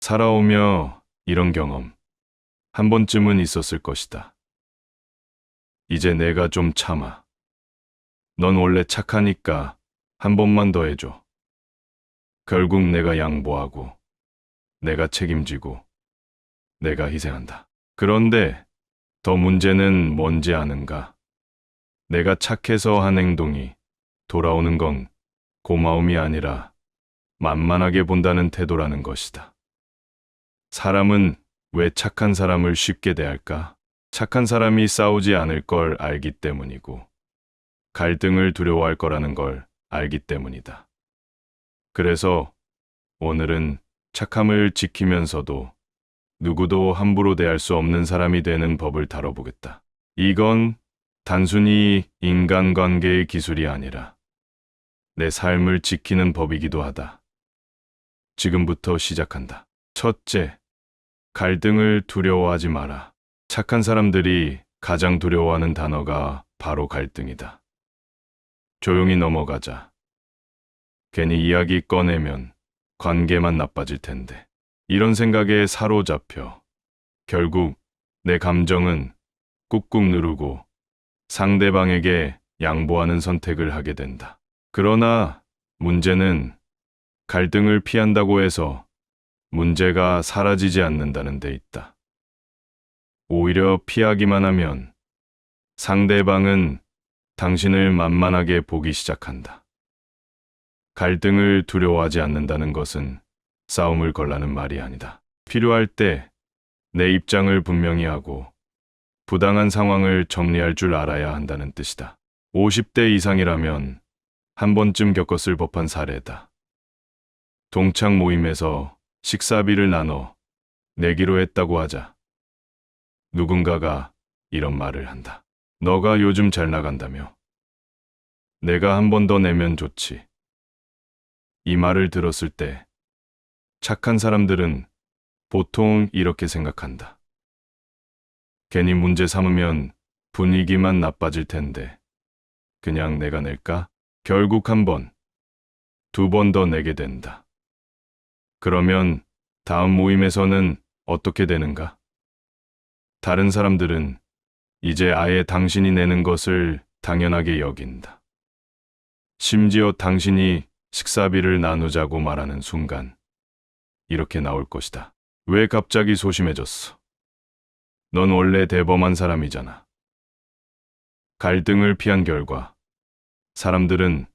살아오며 이런 경험 한 번쯤은 있었을 것이다. 이제 내가 좀 참아. 넌 원래 착하니까 한 번만 더 해줘. 결국 내가 양보하고, 내가 책임지고, 내가 희생한다. 그런데 더 문제는 뭔지 아는가? 내가 착해서 한 행동이 돌아오는 건 고마움이 아니라 만만하게 본다는 태도라는 것이다. 사람은 왜 착한 사람을 쉽게 대할까? 착한 사람이 싸우지 않을 걸 알기 때문이고, 갈등을 두려워할 거라는 걸 알기 때문이다. 그래서 오늘은 착함을 지키면서도 누구도 함부로 대할 수 없는 사람이 되는 법을 다뤄보겠다. 이건 단순히 인간관계의 기술이 아니라 내 삶을 지키는 법이기도 하다. 지금부터 시작한다. 첫째, 갈등을 두려워하지 마라. 착한 사람들이 가장 두려워하는 단어가 바로 갈등이다. 조용히 넘어가자. 괜히 이야기 꺼내면 관계만 나빠질 텐데. 이런 생각에 사로잡혀 결국 내 감정은 꾹꾹 누르고 상대방에게 양보하는 선택을 하게 된다. 그러나 문제는 갈등을 피한다고 해서 문제가 사라지지 않는다는 데 있다. 오히려 피하기만 하면 상대방은 당신을 만만하게 보기 시작한다. 갈등을 두려워하지 않는다는 것은 싸움을 걸라는 말이 아니다. 필요할 때 내 입장을 분명히 하고 부당한 상황을 정리할 줄 알아야 한다는 뜻이다. 50대 이상이라면 한 번쯤 겪었을 법한 사례다. 동창 모임에서 식사비를 나눠 내기로 했다고 하자. 누군가가 이런 말을 한다. 너가 요즘 잘 나간다며. 내가 한 번 더 내면 좋지. 이 말을 들었을 때 착한 사람들은 보통 이렇게 생각한다. 괜히 문제 삼으면 분위기만 나빠질 텐데 그냥 내가 낼까? 결국 한 번, 두 번 더 내게 된다. 그러면 다음 모임에서는 어떻게 되는가? 다른 사람들은 이제 아예 당신이 내는 것을 당연하게 여긴다. 심지어 당신이 식사비를 나누자고 말하는 순간 이렇게 나올 것이다. 왜 갑자기 소심해졌어? 넌 원래 대범한 사람이잖아. 갈등을 피한 결과 사람들은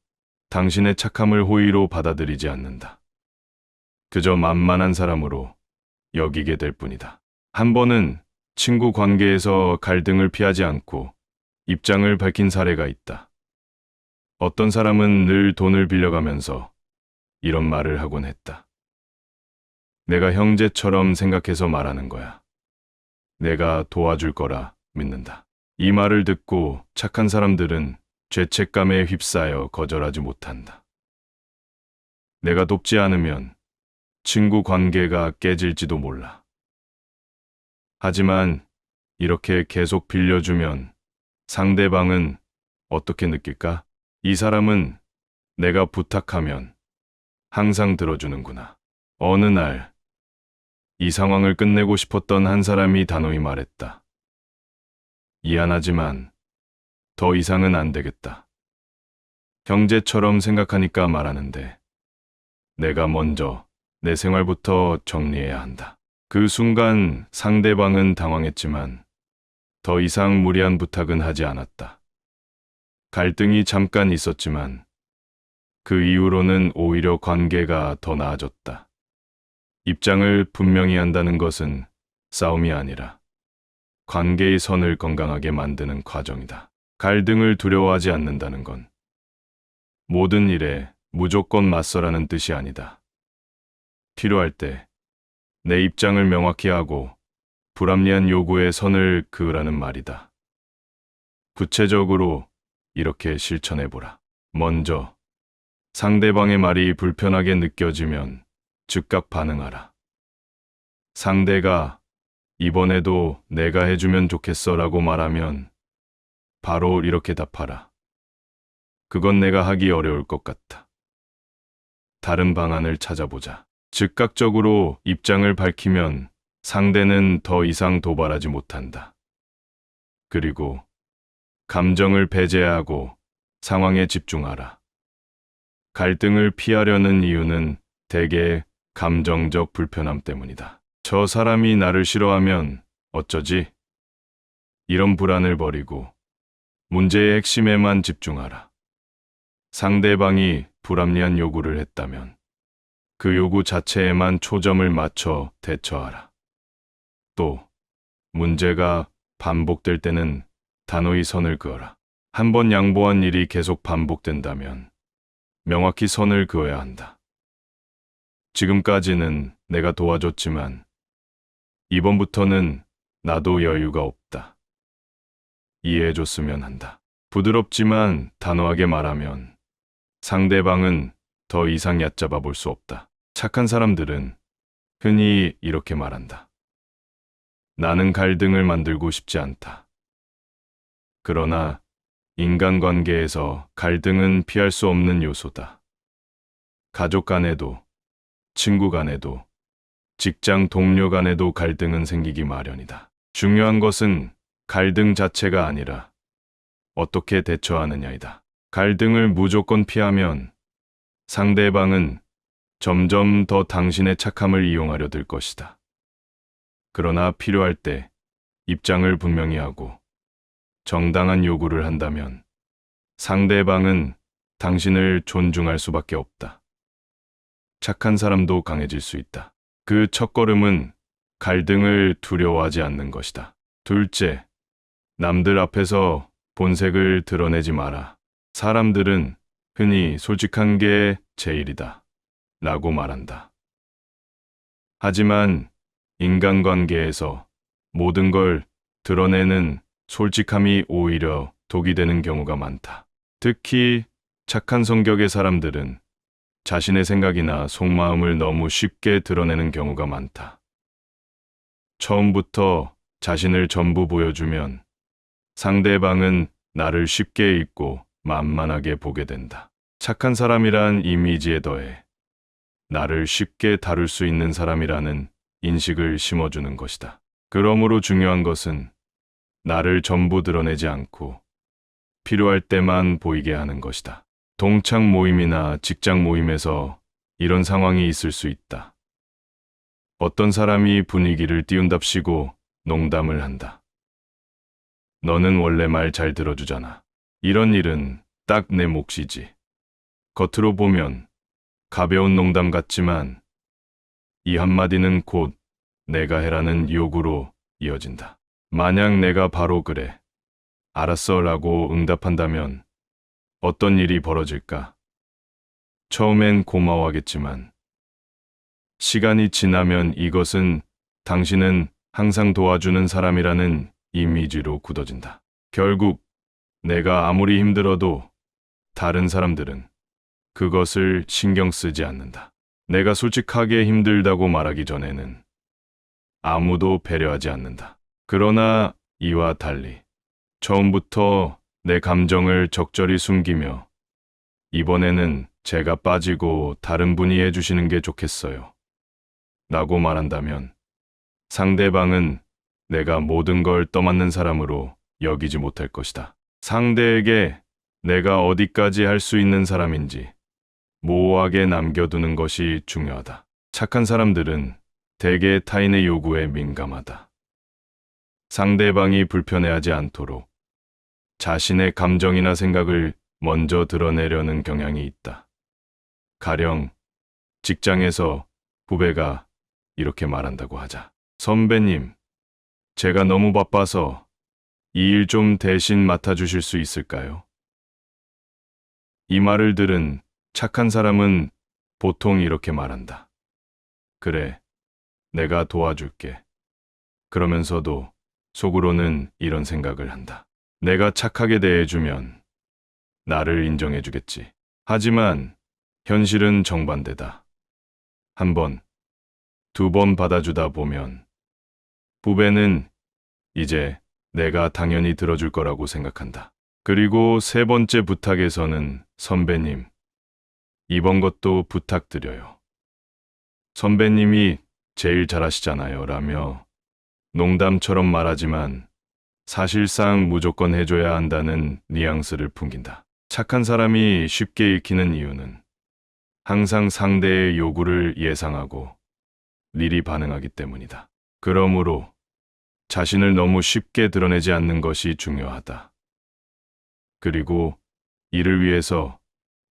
당신의 착함을 호의로 받아들이지 않는다. 그저 만만한 사람으로 여기게 될 뿐이다. 한 번은 친구 관계에서 갈등을 피하지 않고 입장을 밝힌 사례가 있다. 어떤 사람은 늘 돈을 빌려가면서 이런 말을 하곤 했다. 내가 형제처럼 생각해서 말하는 거야. 내가 도와줄 거라 믿는다. 이 말을 듣고 착한 사람들은 죄책감에 휩싸여 거절하지 못한다. 내가 돕지 않으면 친구 관계가 깨질지도 몰라. 하지만 이렇게 계속 빌려주면 상대방은 어떻게 느낄까? 이 사람은 내가 부탁하면 항상 들어주는구나. 어느 날 이 상황을 끝내고 싶었던 한 사람이 단호히 말했다. 미안하지만 더 이상은 안 되겠다. 형제처럼 생각하니까 말하는데 내가 먼저 내 생활부터 정리해야 한다. 그 순간 상대방은 당황했지만 더 이상 무리한 부탁은 하지 않았다. 갈등이 잠깐 있었지만 그 이후로는 오히려 관계가 더 나아졌다. 입장을 분명히 한다는 것은 싸움이 아니라 관계의 선을 건강하게 만드는 과정이다. 갈등을 두려워하지 않는다는 건 모든 일에 무조건 맞서라는 뜻이 아니다. 필요할 때 내 입장을 명확히 하고 불합리한 요구에 선을 그으라는 말이다. 구체적으로 이렇게 실천해보라. 먼저 상대방의 말이 불편하게 느껴지면 즉각 반응하라. 상대가 이번에도 내가 해주면 좋겠어 라고 말하면 바로 이렇게 답하라. 그건 내가 하기 어려울 것 같아. 다른 방안을 찾아보자. 즉각적으로 입장을 밝히면 상대는 더 이상 도발하지 못한다. 그리고 감정을 배제하고 상황에 집중하라. 갈등을 피하려는 이유는 대개 감정적 불편함 때문이다. 저 사람이 나를 싫어하면 어쩌지? 이런 불안을 버리고 문제의 핵심에만 집중하라. 상대방이 불합리한 요구를 했다면 그 요구 자체에만 초점을 맞춰 대처하라. 또 문제가 반복될 때는 단호히 선을 그어라. 한 번 양보한 일이 계속 반복된다면 명확히 선을 그어야 한다. 지금까지는 내가 도와줬지만 이번부터는 나도 여유가 없다. 이해해줬으면 한다. 부드럽지만 단호하게 말하면 상대방은 더 이상 얕잡아 볼 수 없다. 착한 사람들은 흔히 이렇게 말한다. 나는 갈등을 만들고 싶지 않다. 그러나 인간관계에서 갈등은 피할 수 없는 요소다. 가족 간에도, 친구 간에도, 직장 동료 간에도 갈등은 생기기 마련이다. 중요한 것은 갈등 자체가 아니라 어떻게 대처하느냐이다. 갈등을 무조건 피하면 상대방은 점점 더 당신의 착함을 이용하려 들 것이다. 그러나 필요할 때 입장을 분명히 하고 정당한 요구를 한다면 상대방은 당신을 존중할 수밖에 없다. 착한 사람도 강해질 수 있다. 그 첫걸음은 갈등을 두려워하지 않는 것이다. 둘째, 남들 앞에서 본색을 드러내지 마라. 사람들은 흔히 솔직한 게 제일이다 라고 말한다. 하지만 인간관계에서 모든 걸 드러내는 솔직함이 오히려 독이 되는 경우가 많다. 특히 착한 성격의 사람들은 자신의 생각이나 속마음을 너무 쉽게 드러내는 경우가 많다. 처음부터 자신을 전부 보여주면 상대방은 나를 쉽게 잊고 만만하게 보게 된다. 착한 사람이란 이미지에 더해 나를 쉽게 다룰 수 있는 사람이라는 인식을 심어주는 것이다. 그러므로 중요한 것은 나를 전부 드러내지 않고 필요할 때만 보이게 하는 것이다. 동창 모임이나 직장 모임에서 이런 상황이 있을 수 있다. 어떤 사람이 분위기를 띄운답시고 농담을 한다. 너는 원래 말 잘 들어주잖아. 이런 일은 딱 내 몫이지. 겉으로 보면 가벼운 농담 같지만 이 한마디는 곧 내가 해라는 요구로 이어진다. 만약 내가 바로 그래, 알았어 라고 응답한다면 어떤 일이 벌어질까? 처음엔 고마워하겠지만 시간이 지나면 이것은 당신은 항상 도와주는 사람이라는 이미지로 굳어진다. 결국 내가 아무리 힘들어도 다른 사람들은 그것을 신경 쓰지 않는다. 내가 솔직하게 힘들다고 말하기 전에는 아무도 배려하지 않는다. 그러나 이와 달리 처음부터 내 감정을 적절히 숨기며 이번에는 제가 빠지고 다른 분이 해주시는 게 좋겠어요 라고 말한다면 상대방은 내가 모든 걸 떠맡는 사람으로 여기지 못할 것이다. 상대에게 내가 어디까지 할 수 있는 사람인지 모호하게 남겨두는 것이 중요하다. 착한 사람들은 대개 타인의 요구에 민감하다. 상대방이 불편해하지 않도록 자신의 감정이나 생각을 먼저 드러내려는 경향이 있다. 가령 직장에서 후배가 이렇게 말한다고 하자. 선배님, 제가 너무 바빠서 이 일 좀 대신 맡아주실 수 있을까요? 이 말을 들은 착한 사람은 보통 이렇게 말한다. 그래, 내가 도와줄게. 그러면서도 속으로는 이런 생각을 한다. 내가 착하게 대해주면 나를 인정해주겠지. 하지만 현실은 정반대다. 한 번, 두 번 받아주다 보면 후배는 이제 내가 당연히 들어줄 거라고 생각한다. 그리고 세 번째 부탁에서는 선배님, 이번 것도 부탁드려요. 선배님이 제일 잘하시잖아요. 라며 농담처럼 말하지만 사실상 무조건 해줘야 한다는 뉘앙스를 풍긴다. 착한 사람이 쉽게 읽히는 이유는 항상 상대의 요구를 예상하고 미리 반응하기 때문이다. 그러므로 자신을 너무 쉽게 드러내지 않는 것이 중요하다. 그리고 이를 위해서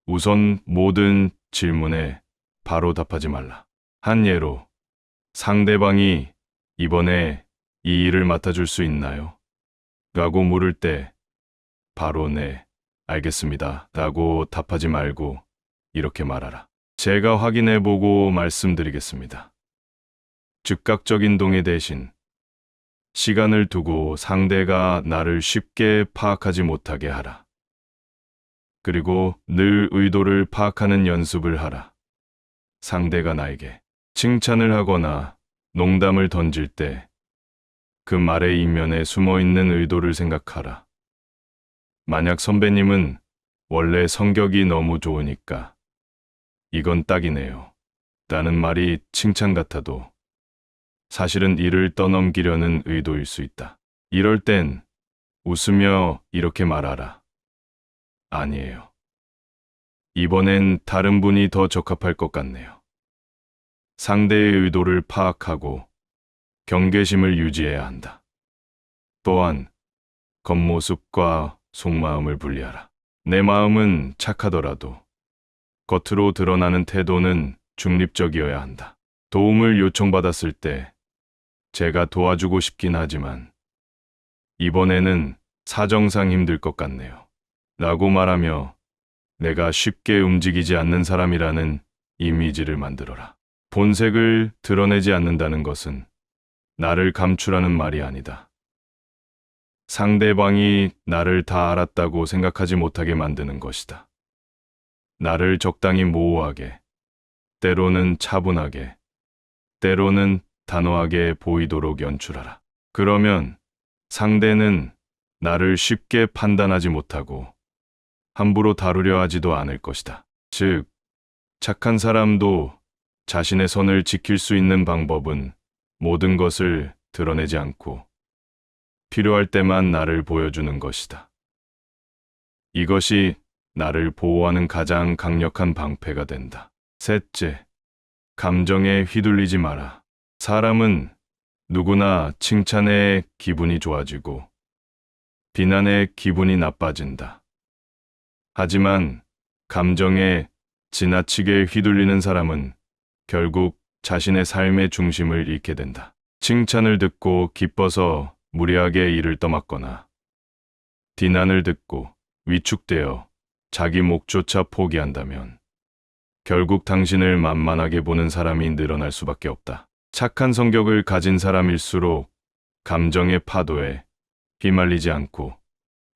우선 모든 질문에 바로 답하지 말라. 한 예로 상대방이 이번에 이 일을 맡아줄 수 있나요? 라고 물을 때 바로 네, 알겠습니다. 라고 답하지 말고 이렇게 말하라. 제가 확인해보고 말씀드리겠습니다. 즉각적인 동의 대신 시간을 두고 상대가 나를 쉽게 파악하지 못하게 하라. 그리고 늘 의도를 파악하는 연습을 하라. 상대가 나에게 칭찬을 하거나 농담을 던질 때 그 말의 이면에 숨어있는 의도를 생각하라. 만약 선배님은 원래 성격이 너무 좋으니까 이건 딱이네요. 라는 말이 칭찬 같아도 사실은 이를 떠넘기려는 의도일 수 있다. 이럴 땐 웃으며 이렇게 말하라. 아니에요. 이번엔 다른 분이 더 적합할 것 같네요. 상대의 의도를 파악하고 경계심을 유지해야 한다. 또한 겉모습과 속마음을 분리하라. 내 마음은 착하더라도 겉으로 드러나는 태도는 중립적이어야 한다. 도움을 요청받았을 때 제가 도와주고 싶긴 하지만 이번에는 사정상 힘들 것 같네요. 라고 말하며 내가 쉽게 움직이지 않는 사람이라는 이미지를 만들어라. 본색을 드러내지 않는다는 것은 나를 감추라는 말이 아니다. 상대방이 나를 다 알았다고 생각하지 못하게 만드는 것이다. 나를 적당히 모호하게, 때로는 차분하게, 때로는 단호하게 보이도록 연출하라. 그러면 상대는 나를 쉽게 판단하지 못하고 함부로 다루려 하지도 않을 것이다. 즉, 착한 사람도 자신의 선을 지킬 수 있는 방법은 모든 것을 드러내지 않고 필요할 때만 나를 보여주는 것이다. 이것이 나를 보호하는 가장 강력한 방패가 된다. 셋째, 감정에 휘둘리지 마라. 사람은 누구나 칭찬에 기분이 좋아지고 비난에 기분이 나빠진다. 하지만 감정에 지나치게 휘둘리는 사람은 결국 자신의 삶의 중심을 잃게 된다. 칭찬을 듣고 기뻐서 무리하게 일을 떠맡거나 비난을 듣고 위축되어 자기 목조차 포기한다면 결국 당신을 만만하게 보는 사람이 늘어날 수밖에 없다. 착한 성격을 가진 사람일수록 감정의 파도에 휘말리지 않고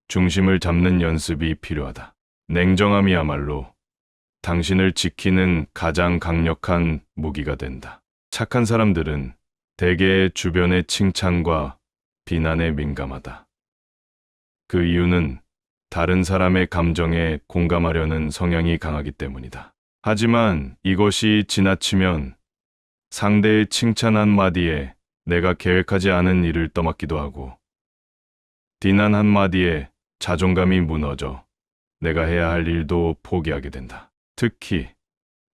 중심을 잡는 연습이 필요하다. 냉정함이야말로 당신을 지키는 가장 강력한 무기가 된다. 착한 사람들은 대개 주변의 칭찬과 비난에 민감하다. 그 이유는 다른 사람의 감정에 공감하려는 성향이 강하기 때문이다. 하지만 이것이 지나치면 상대의 칭찬 한마디에 내가 계획하지 않은 일을 떠맡기도 하고 비난 한마디에 자존감이 무너져 내가 해야 할 일도 포기하게 된다. 특히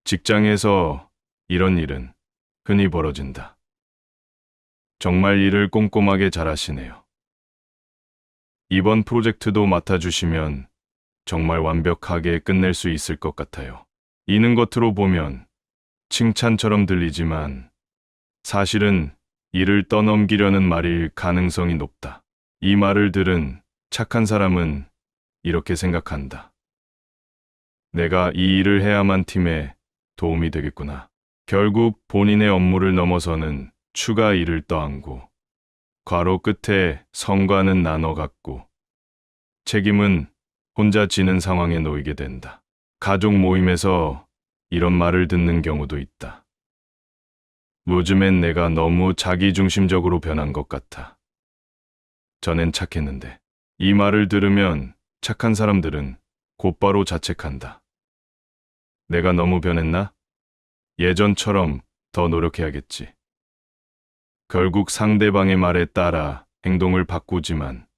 직장에서 이런 일은 흔히 벌어진다. 정말 일을 꼼꼼하게 잘하시네요. 이번 프로젝트도 맡아주시면 정말 완벽하게 끝낼 수 있을 것 같아요. 이는 겉으로 보면 칭찬처럼 들리지만 사실은 이를 떠넘기려는 말일 가능성이 높다. 이 말을 들은 착한 사람은 이렇게 생각한다. 내가 이 일을 해야만 팀에 도움이 되겠구나. 결국 본인의 업무를 넘어서는 추가 일을 떠안고 괄호 끝에 성과는 나눠 갖고 책임은 혼자 지는 상황에 놓이게 된다. 가족 모임에서 이런 말을 듣는 경우도 있다. 요즘엔 내가 너무 자기중심적으로 변한 것 같아. 전엔 착했는데. 이 말을 들으면 착한 사람들은 곧바로 자책한다. 내가 너무 변했나? 예전처럼 더 노력해야겠지. 결국 상대방의 말에 따라 행동을 바꾸지만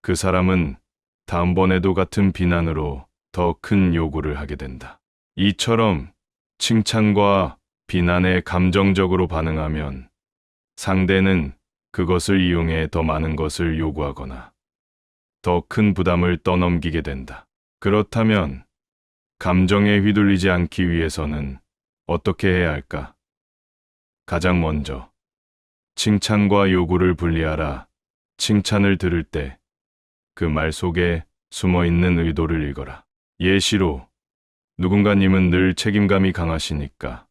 그 사람은 다음번에도 같은 비난으로 더 큰 요구를 하게 된다. 이처럼 칭찬과 비난에 감정적으로 반응하면 상대는 그것을 이용해 더 많은 것을 요구하거나 더 큰 부담을 떠넘기게 된다. 그렇다면 감정에 휘둘리지 않기 위해서는 어떻게 해야 할까? 가장 먼저 칭찬과 요구를 분리하라. 칭찬을 들을 때 그 말 속에 숨어 있는 의도를 읽어라. 예시로 누군가님은 늘 책임감이 강하시니까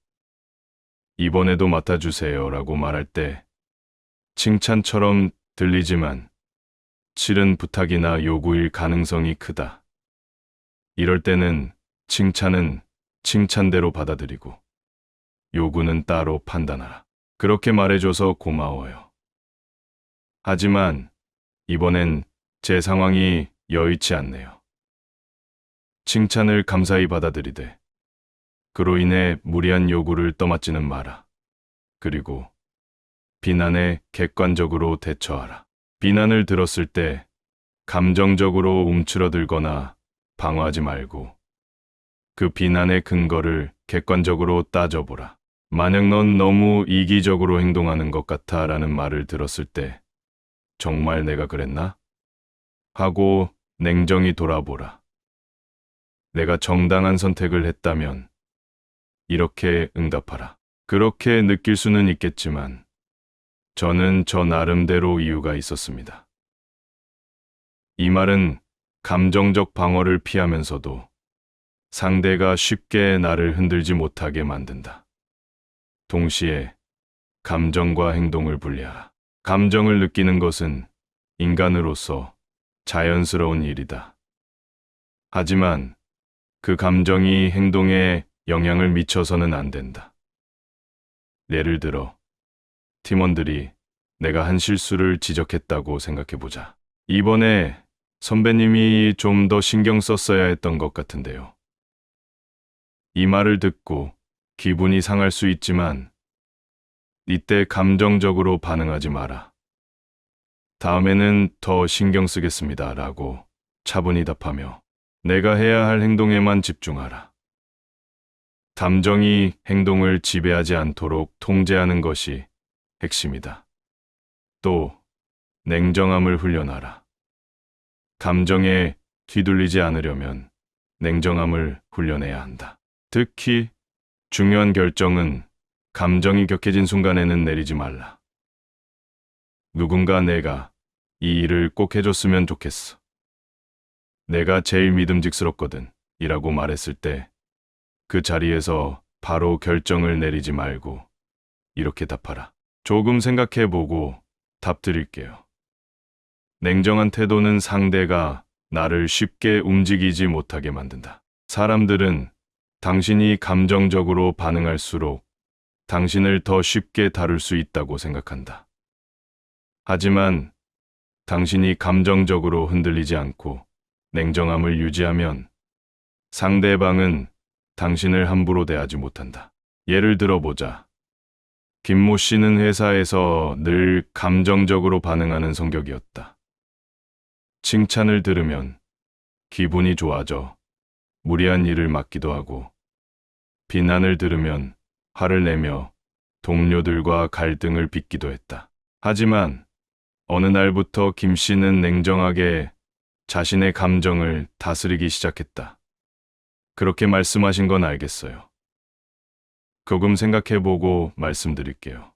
이번에도 맡아주세요 라고 말할 때 칭찬처럼 들리지만 실은 부탁이나 요구일 가능성이 크다. 이럴 때는 칭찬은 칭찬대로 받아들이고 요구는 따로 판단하라. 그렇게 말해줘서 고마워요. 하지만 이번엔 제 상황이 여의치 않네요. 칭찬을 감사히 받아들이되 그로 인해 무리한 요구를 떠맡지는 마라. 그리고 비난에 객관적으로 대처하라. 비난을 들었을 때 감정적으로 움츠러들거나 방어하지 말고 그 비난의 근거를 객관적으로 따져보라. 만약 넌 너무 이기적으로 행동하는 것 같아 라는 말을 들었을 때 정말 내가 그랬나? 하고 냉정히 돌아보라. 내가 정당한 선택을 했다면 이렇게 응답하라. 그렇게 느낄 수는 있겠지만 저는 저 나름대로 이유가 있었습니다. 이 말은 감정적 방어를 피하면서도 상대가 쉽게 나를 흔들지 못하게 만든다. 동시에 감정과 행동을 분리하라. 감정을 느끼는 것은 인간으로서 자연스러운 일이다. 하지만 그 감정이 행동에 영향을 미쳐서는 안 된다. 예를 들어 팀원들이 내가 한 실수를 지적했다고 생각해보자. 이번에 선배님이 좀 더 신경 썼어야 했던 것 같은데요. 이 말을 듣고 기분이 상할 수 있지만 이때 감정적으로 반응하지 마라. 다음에는 더 신경 쓰겠습니다 라고 차분히 답하며 내가 해야 할 행동에만 집중하라. 감정이 행동을 지배하지 않도록 통제하는 것이 핵심이다. 또 냉정함을 훈련하라. 감정에 뒤둘리지 않으려면 냉정함을 훈련해야 한다. 특히 중요한 결정은 감정이 격해진 순간에는 내리지 말라. 누군가 내가 이 일을 꼭 해줬으면 좋겠어. 내가 제일 믿음직스럽거든 이라고 말했을 때 그 자리에서 바로 결정을 내리지 말고 이렇게 답하라. 조금 생각해보고 답 드릴게요. 냉정한 태도는 상대가 나를 쉽게 움직이지 못하게 만든다. 사람들은 당신이 감정적으로 반응할수록 당신을 더 쉽게 다룰 수 있다고 생각한다. 하지만 당신이 감정적으로 흔들리지 않고 냉정함을 유지하면 상대방은 당신을 함부로 대하지 못한다. 예를 들어보자. 김모 씨는 회사에서 늘 감정적으로 반응하는 성격이었다. 칭찬을 들으면 기분이 좋아져 무리한 일을 맡기도 하고 비난을 들으면 화를 내며 동료들과 갈등을 빚기도 했다. 하지만 어느 날부터 김 씨는 냉정하게 자신의 감정을 다스리기 시작했다. 그렇게 말씀하신 건 알겠어요. 조금 생각해보고 말씀드릴게요.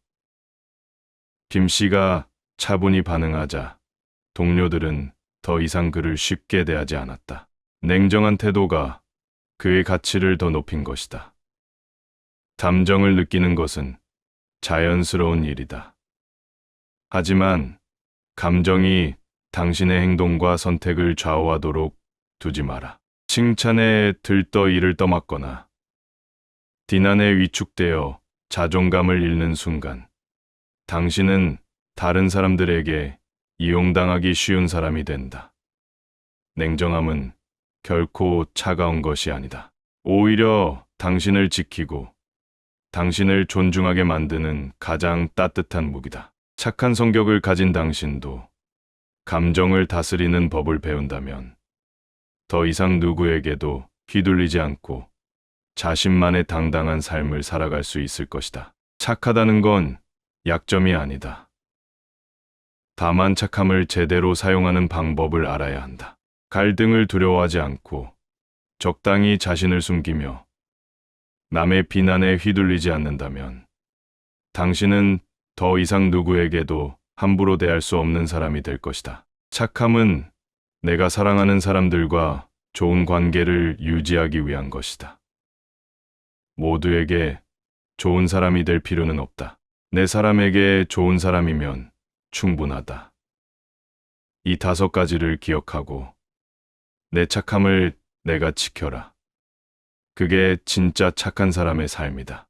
김 씨가 차분히 반응하자 동료들은 더 이상 그를 쉽게 대하지 않았다. 냉정한 태도가 그의 가치를 더 높인 것이다. 감정을 느끼는 것은 자연스러운 일이다. 하지만 감정이 당신의 행동과 선택을 좌우하도록 두지 마라. 칭찬에 들떠 이를 떠맡거나 비난에 위축되어 자존감을 잃는 순간 당신은 다른 사람들에게 이용당하기 쉬운 사람이 된다. 냉정함은 결코 차가운 것이 아니다. 오히려 당신을 지키고 당신을 존중하게 만드는 가장 따뜻한 무기다. 착한 성격을 가진 당신도 감정을 다스리는 법을 배운다면 더 이상 누구에게도 휘둘리지 않고 자신만의 당당한 삶을 살아갈 수 있을 것이다. 착하다는 건 약점이 아니다. 다만 착함을 제대로 사용하는 방법을 알아야 한다. 갈등을 두려워하지 않고 적당히 자신을 숨기며 남의 비난에 휘둘리지 않는다면 당신은 더 이상 누구에게도 함부로 대할 수 없는 사람이 될 것이다. 착함은 내가 사랑하는 사람들과 좋은 관계를 유지하기 위한 것이다. 모두에게 좋은 사람이 될 필요는 없다. 내 사람에게 좋은 사람이면 충분하다. 이 5가지를 기억하고 내 착함을 내가 지켜라. 그게 진짜 착한 사람의 삶이다.